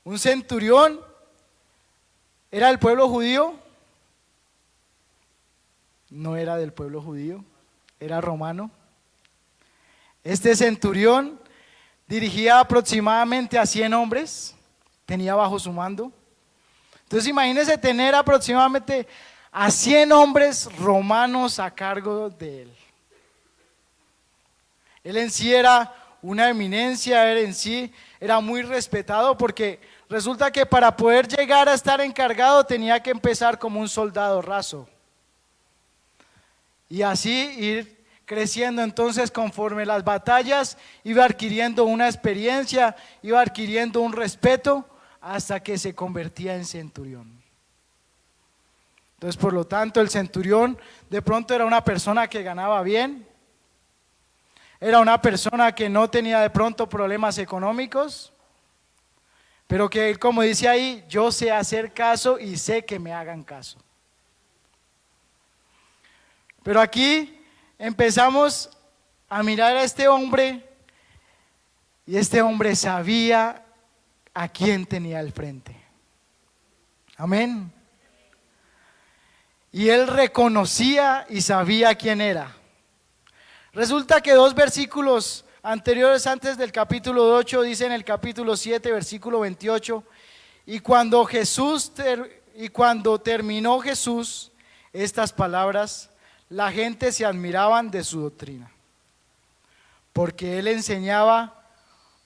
Un centurión era del pueblo judío. No era del pueblo judío, era romano. Este centurión dirigía aproximadamente a 100 hombres, tenía bajo su mando. Entonces imagínense tener aproximadamente a 100 hombres romanos a cargo de él. Él en sí era una eminencia, él en sí era muy respetado, porque resulta que para poder llegar a estar encargado tenía que empezar como un soldado raso y así ir creciendo. Entonces, conforme las batallas, iba adquiriendo una experiencia, iba adquiriendo un respeto, hasta que se convertía en centurión. Entonces, por lo tanto, el centurión de pronto era una persona que ganaba bien, era una persona que no tenía de pronto problemas económicos, pero que, como dice ahí, yo sé hacer caso y sé que me hagan caso. Pero aquí empezamos a mirar a este hombre, y este hombre sabía a quién tenía al frente. Amén. Y él reconocía y sabía quién era. Resulta que 2 versículos anteriores, antes del capítulo 8, dice en el capítulo 7, versículo 28, y cuando terminó Jesús estas palabras, la gente se admiraban de su doctrina, porque él enseñaba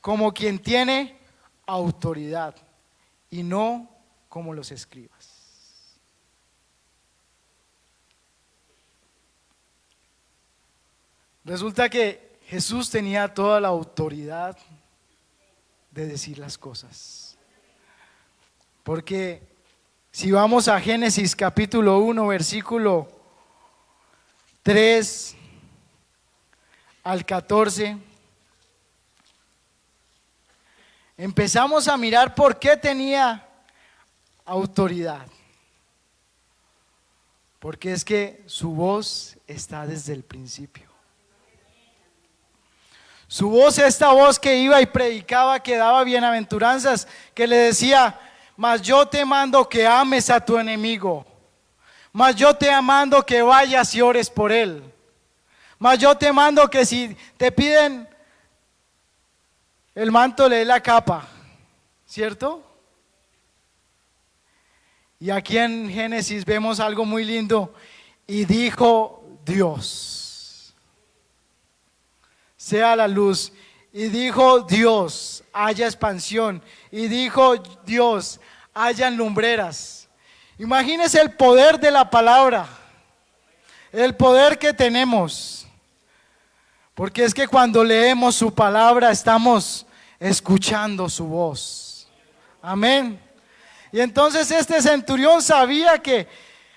como quien tiene autoridad y no como los escribas. Resulta que Jesús tenía toda la autoridad de decir las cosas, porque si vamos a Génesis capítulo 1, versículo 3 al 14, empezamos a mirar por qué tenía autoridad. Porque es que su voz está desde el principio. Su voz, esta voz que iba y predicaba, que daba bienaventuranzas, que le decía: mas yo te mando que ames a tu enemigo, mas yo te mando que vayas y ores por él, mas yo te mando que si te piden el manto, le dé la capa, ¿cierto? Y aquí en Génesis vemos algo muy lindo. Y dijo Dios: sea la luz. Y dijo Dios: haya expansión. Y dijo Dios: hayan lumbreras. Imagínense el poder de la palabra, el poder que tenemos, porque es que cuando leemos su palabra estamos escuchando su voz. Amén. Y entonces este centurión sabía que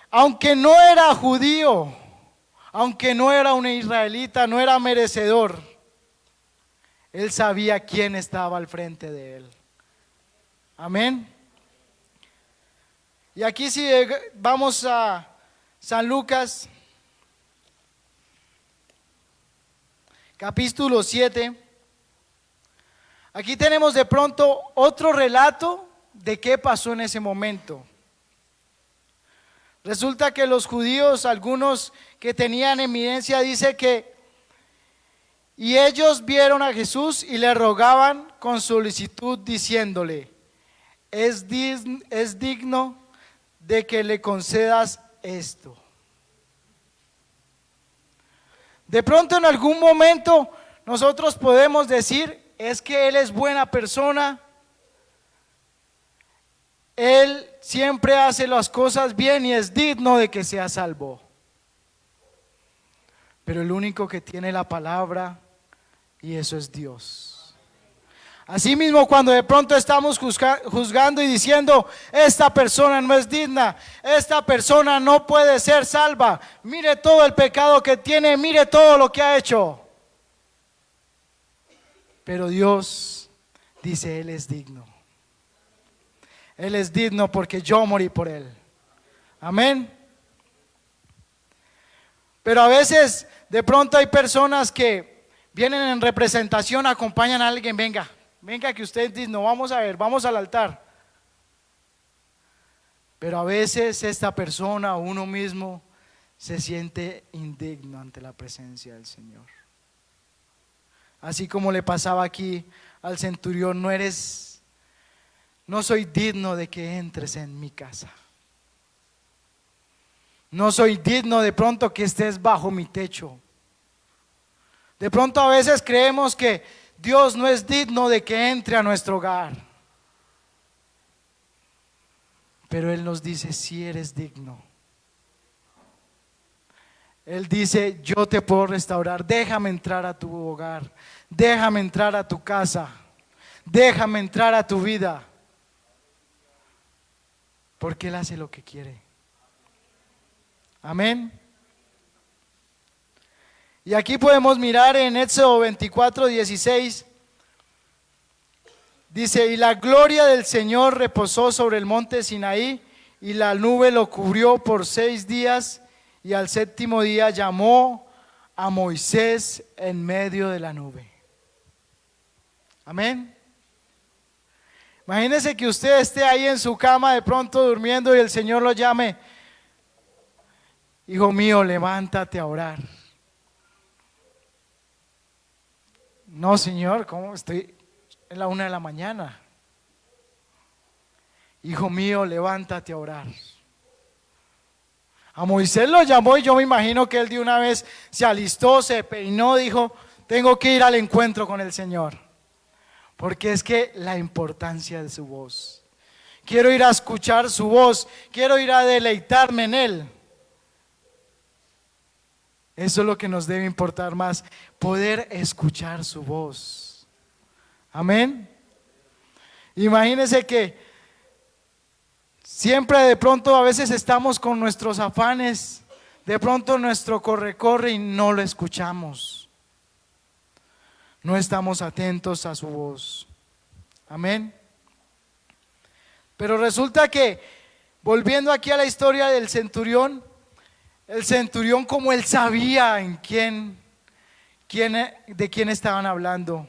aunque no era judío, aunque no era un israelita, no era merecedor, él sabía quién estaba al frente de él. Amén. Y aquí si vamos a San Lucas, capítulo 7, aquí tenemos de pronto otro relato de qué pasó en ese momento. Resulta que los judíos, algunos que tenían eminencia, dice que y ellos vieron a Jesús y le rogaban con solicitud diciéndole: es digno de que le concedas esto. De pronto en algún momento nosotros podemos decir: es que él es buena persona, él siempre hace las cosas bien y es digno de que sea salvo. Pero el único que tiene la palabra, y eso es Dios. Asimismo, cuando de pronto estamos juzgando y diciendo: esta persona no es digna, esta persona no puede ser salva, mire todo el pecado que tiene, mire todo lo que ha hecho. Pero Dios dice: él es digno. Él es digno porque yo morí por él. Amén. Pero a veces de pronto hay personas que vienen en representación, acompañan a alguien: venga que usted es digno, vamos a ver, vamos al altar. Pero a veces esta persona o uno mismo se siente indigno ante la presencia del Señor. Así como le pasaba aquí al centurión, no soy digno de que entres en mi casa. No soy digno de pronto que estés bajo mi techo. De pronto a veces creemos que Dios no es digno de que entre a nuestro hogar. Pero Él nos dice, si eres digno. Él dice, yo te puedo restaurar, déjame entrar a tu hogar, déjame entrar a tu casa, déjame entrar a tu vida. Porque Él hace lo que quiere. Amén. Y aquí podemos mirar en Éxodo 24:16. Dice, y la gloria del Señor reposó sobre el monte Sinaí, y la nube lo cubrió por 6 días, y al 7º día llamó a Moisés en medio de la nube. Amén. Imagínese que usted esté ahí en su cama de pronto durmiendo y el Señor lo llame, hijo mío, levántate a orar. No, Señor, ¿cómo estoy? Es la 1 de la mañana. Hijo mío, levántate a orar. A Moisés lo llamó y yo me imagino que él de una vez se alistó, se peinó, dijo, tengo que ir al encuentro con el Señor. Porque es que la importancia de su voz. Quiero ir a escuchar su voz, quiero ir a deleitarme en Él. Eso es lo que nos debe importar más, poder escuchar su voz. Amén. Imagínense que siempre de pronto a veces estamos con nuestros afanes, de pronto nuestro corre y no lo escuchamos. No estamos atentos a su voz. Amén. Pero resulta que, volviendo aquí a la historia del centurión, el centurión, como él sabía de quién estaban hablando,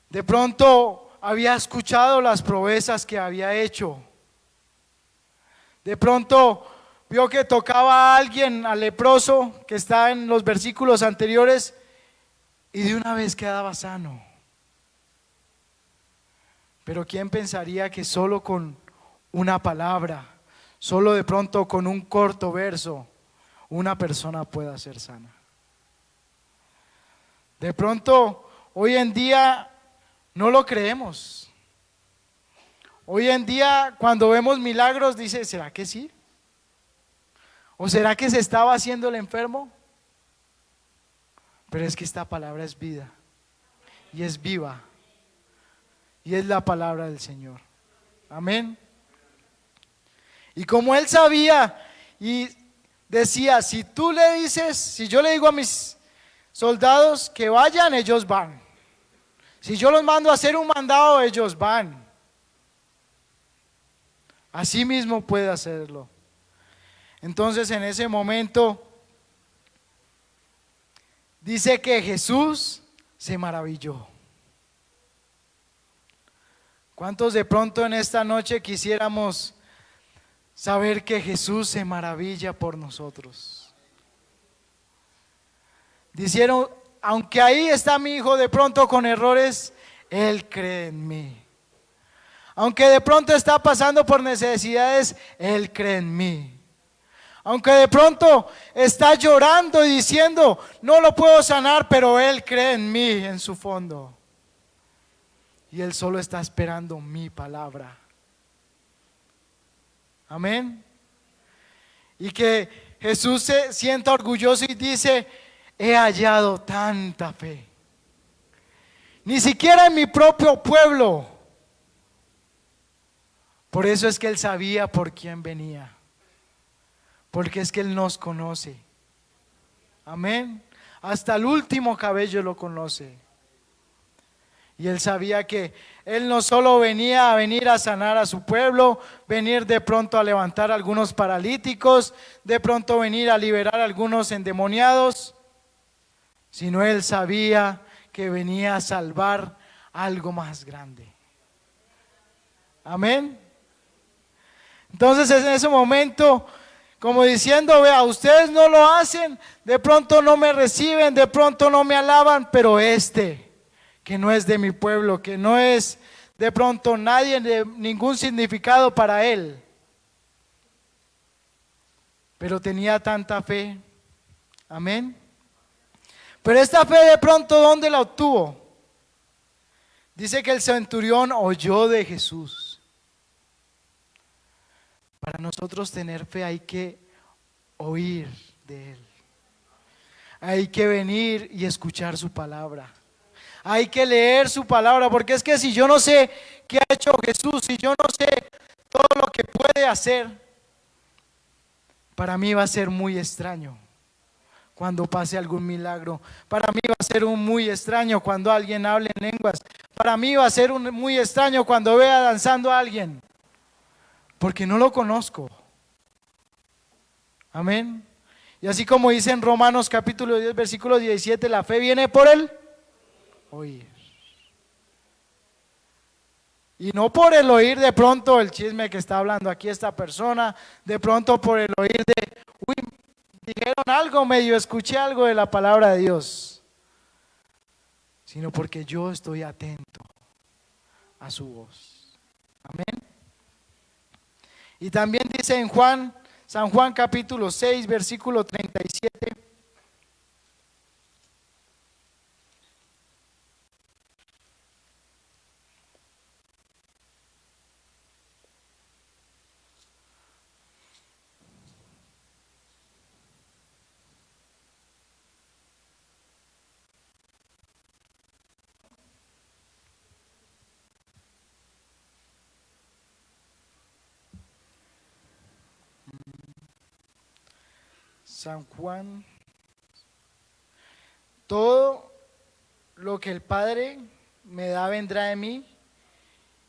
de pronto había escuchado las proezas que había hecho. De pronto vio que tocaba a alguien, al leproso, que está en los versículos anteriores, y de una vez quedaba sano. Pero ¿quién pensaría que solo con una palabra, solo de pronto con un corto verso, una persona pueda ser sana? De pronto, hoy en día no lo creemos. Hoy en día cuando vemos milagros dice, ¿será que sí? ¿O será que se estaba haciendo el enfermo? Pero es que esta palabra es vida y es viva y es la palabra del Señor. Amén. Y como él sabía y decía, si tú le dices, si yo le digo a mis soldados que vayan, ellos van. Si yo los mando a hacer un mandado, ellos van. Así mismo puede hacerlo. Entonces en ese momento dice que Jesús se maravilló. ¿Cuántos de pronto en esta noche quisiéramos saber que Jesús se maravilla por nosotros? Dijeron, aunque ahí está mi hijo de pronto con errores, Él cree en mí. Aunque de pronto está pasando por necesidades, Él cree en mí. Aunque de pronto está llorando y diciendo, no lo puedo sanar, pero Él cree en mí en su fondo. Y Él solo está esperando mi palabra. Amén. Y que Jesús se sienta orgulloso y dice, he hallado tanta fe. Ni siquiera en mi propio pueblo. Por eso es que Él sabía por quién venía. Porque es que Él nos conoce. Amén. Hasta el último cabello lo conoce. Y Él sabía que Él no solo venía a venir a sanar a su pueblo, venir de pronto a levantar a algunos paralíticos, de pronto venir a liberar a algunos endemoniados, sino Él sabía que venía a salvar algo más grande. Amén. Entonces en ese momento, como diciendo, vea, ustedes no lo hacen, de pronto no me reciben, de pronto no me alaban, pero que no es de mi pueblo, que no es de pronto nadie de ningún significado para él, pero tenía tanta fe. Amén. Pero esta fe de pronto, ¿dónde la obtuvo? Dice que el centurión oyó de Jesús. Para nosotros tener fe hay que oír de Él. Hay que venir y escuchar su palabra. Hay que leer su palabra, porque es que si yo no sé qué ha hecho Jesús, si yo no sé todo lo que puede hacer, para mí va a ser muy extraño cuando pase algún milagro. Para mí va a ser muy extraño cuando alguien hable en lenguas. Para mí va a ser muy extraño cuando vea danzando a alguien, porque no lo conozco. Amén. Y así como dice en Romanos capítulo 10, versículo 17, la fe viene por el oír. Y no por el oír de pronto el chisme que está hablando aquí esta persona, de pronto por el oír de, uy, dijeron algo, medio escuché algo de la palabra de Dios, sino porque yo estoy atento a su voz. Amén. Y también dice en San Juan capítulo 6, versículo 37. San Juan, todo lo que el Padre me da vendrá de mí,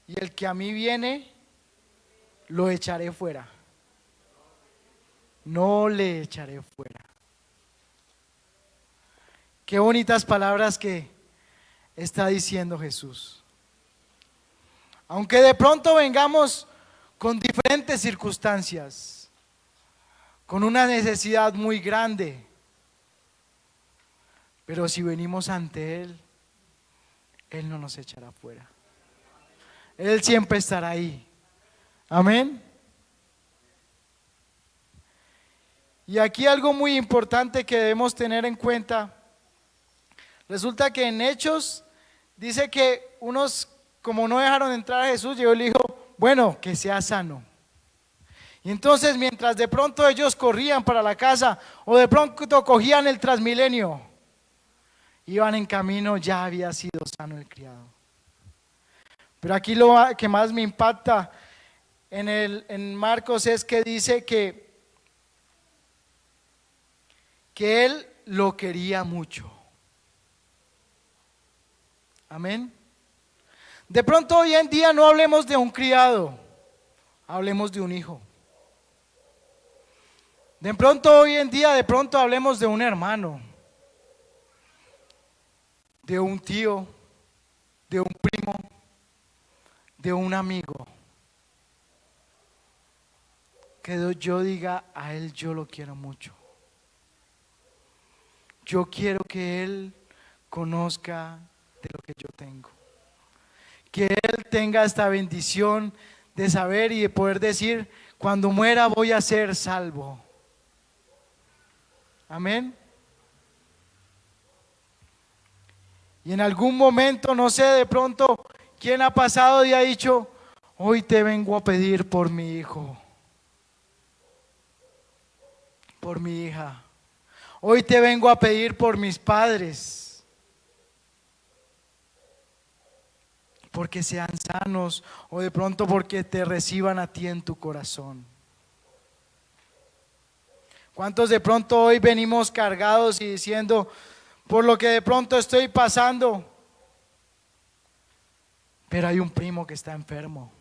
y el que a mí viene, lo echaré fuera. No le echaré fuera. Qué bonitas palabras que está diciendo Jesús. Aunque de pronto vengamos con diferentes circunstancias, con una necesidad muy grande, pero si venimos ante Él, Él no nos echará fuera. Él siempre estará ahí. Amén. Y aquí algo muy importante que debemos tener en cuenta. Resulta que en Hechos dice que unos, como no dejaron entrar a Jesús, llegó y le dijo, bueno, que sea sano. Y entonces mientras de pronto ellos corrían para la casa o de pronto cogían el Transmilenio, iban en camino, ya había sido sano el criado. Pero aquí lo que más me impacta en Marcos es que dice que él lo quería mucho. Amén. De pronto hoy en día no hablemos de un criado, hablemos de un hijo. De pronto hoy en día, de pronto hablemos de un hermano, de un tío, de un primo, de un amigo. Que yo diga, a él yo lo quiero mucho. Yo quiero que él conozca de lo que yo tengo. Que él tenga esta bendición de saber y de poder decir, cuando muera voy a ser salvo. Amén. Y en algún momento, no sé, de pronto, ¿quién ha pasado y ha dicho, hoy te vengo a pedir por mi hijo, por mi hija? Hoy te vengo a pedir por mis padres, porque sean sanos, o de pronto porque te reciban a ti en tu corazón. ¿Cuántos de pronto hoy venimos cargados y diciendo, por lo que de pronto estoy pasando, pero hay un primo que está enfermo,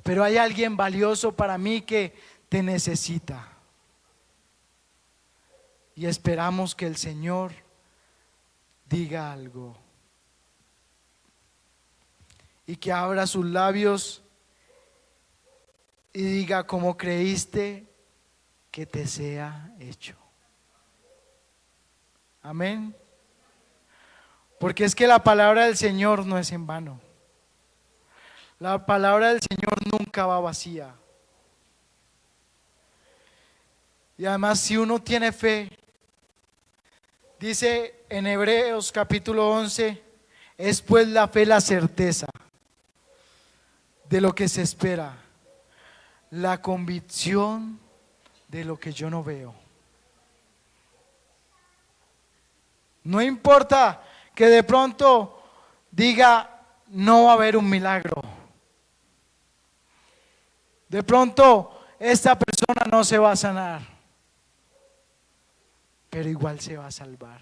pero hay alguien valioso para mí que te necesita? Y esperamos que el Señor diga algo y que abra sus labios y diga: como creíste, que te sea hecho. Amén. Porque es que la palabra del Señor no es en vano. La palabra del Señor nunca va vacía. Y además, si uno tiene fe, dice en Hebreos capítulo 11, es pues la fe la certeza de lo que se espera, la convicción de lo que yo no veo. No importa que de pronto diga: no va a haber un milagro. De pronto esta persona no se va a sanar, pero igual se va a salvar.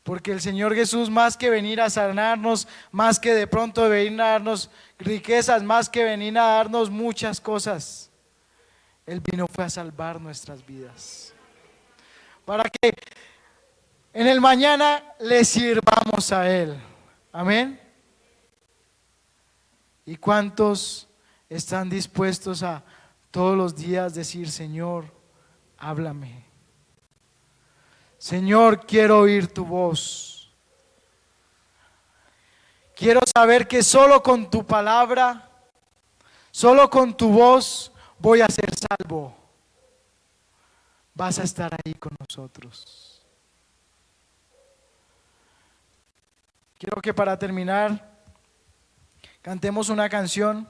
Porque el Señor Jesús, más que venir a sanarnos, más que de pronto venir a darnos riquezas, más que venir a darnos muchas cosas, Él vino fue a salvar nuestras vidas. Para que en el mañana le sirvamos a Él. Amén. ¿Y cuántos están dispuestos a todos los días decir: Señor, háblame? Señor, quiero oír tu voz. Quiero saber que solo con tu palabra, solo con tu voz voy a ser salvo. Vas a estar ahí con nosotros. Quiero que para terminar cantemos una canción.